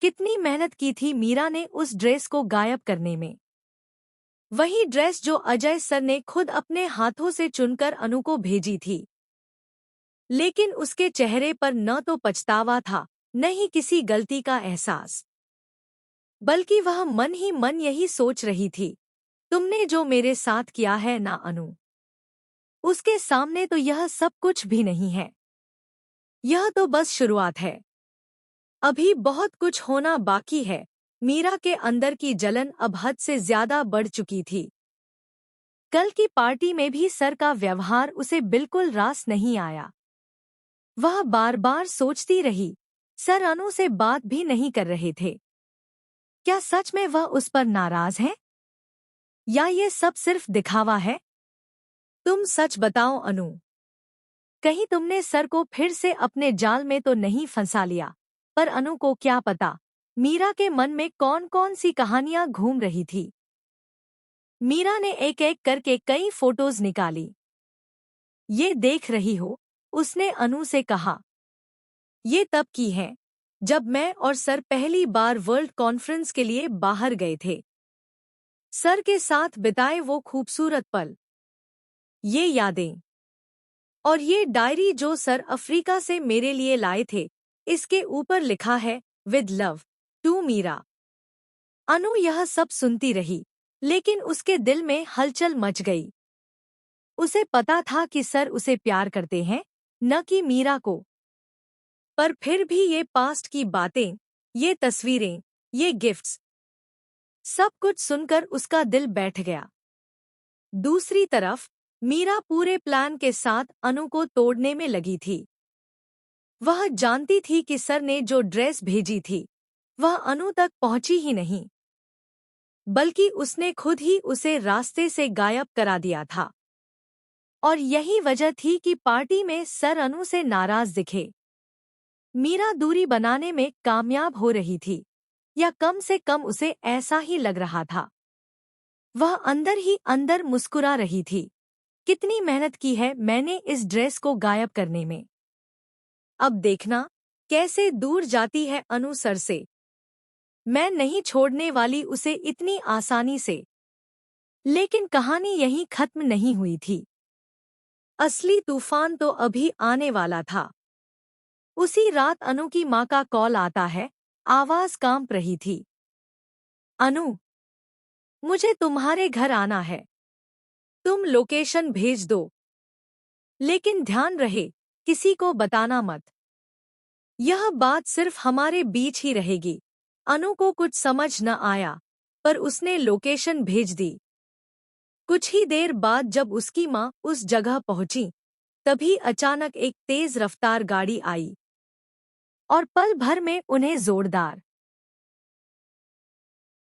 कितनी मेहनत की थी मीरा ने उस ड्रेस को गायब करने में। वही ड्रेस जो अजय सर ने खुद अपने हाथों से चुनकर अनु को भेजी थी। लेकिन उसके चेहरे पर न तो पछतावा था, न ही किसी गलती का एहसास, बल्कि वह मन ही मन यही सोच रही थी, तुमने जो मेरे साथ किया है ना अनु, उसके सामने तो यह सब कुछ भी नहीं है। यह तो बस शुरुआत है, अभी बहुत कुछ होना बाकी है। मीरा के अंदर की जलन अब हद से ज्यादा बढ़ चुकी थी। कल की पार्टी में भी सर का व्यवहार उसे बिल्कुल रास नहीं आया। वह बार बार सोचती रही, सर अनु से बात भी नहीं कर रहे थे। क्या सच में वह उस पर नाराज है, या ये सब सिर्फ दिखावा है? तुम सच बताओ अनु, कहीं तुमने सर को फिर से अपने जाल में तो नहीं फंसा लिया? पर अनु को क्या पता, मीरा के मन में कौन कौन सी कहानियां घूम रही थी। मीरा ने एक एक करके कई फोटोज निकाली। ये देख रही हो, उसने अनु से कहा। ये तब की है, जब मैं और सर पहली बार वर्ल्ड कॉन्फ्रेंस के लिए बाहर गए थे। सर के साथ बिताए वो खूबसूरत पल, ये यादें, और ये डायरी जो सर अफ्रीका से मेरे लिए लाए थे। इसके ऊपर लिखा है, विद लव टू मीरा। अनु यह सब सुनती रही, लेकिन उसके दिल में हलचल मच गई। उसे पता था कि सर उसे प्यार करते हैं, न कि मीरा को। पर फिर भी ये पास्ट की बातें, ये तस्वीरें, ये गिफ्ट्स, सब कुछ सुनकर उसका दिल बैठ गया। दूसरी तरफ मीरा पूरे प्लान के साथ अनु को तोड़ने में लगी थी। वह जानती थी कि सर ने जो ड्रेस भेजी थी, वह अनु तक पहुंची ही नहीं, बल्कि उसने खुद ही उसे रास्ते से गायब करा दिया था। और यही वजह थी कि पार्टी में सर अनु से नाराज दिखे। मीरा दूरी बनाने में कामयाब हो रही थी, या कम से कम उसे ऐसा ही लग रहा था। वह अंदर ही अंदर मुस्कुरा रही थी, कितनी मेहनत की है मैंने इस ड्रेस को गायब करने में। अब देखना कैसे दूर जाती है अनु सर से। मैं नहीं छोड़ने वाली उसे इतनी आसानी से। लेकिन कहानी यहीं खत्म नहीं हुई थी। असली तूफान तो अभी आने वाला था। उसी रात अनु की माँ का कॉल आता है, आवाज कांप रही थी। अनु, मुझे तुम्हारे घर आना है, तुम लोकेशन भेज दो, लेकिन ध्यान रहे किसी को बताना मत। यह बात सिर्फ हमारे बीच ही रहेगी। अनु को कुछ समझ न आया, पर उसने लोकेशन भेज दी। कुछ ही देर बाद जब उसकी माँ उस जगह पहुंची, तभी अचानक एक तेज रफ्तार गाड़ी आई और पल भर में उन्हें जोरदार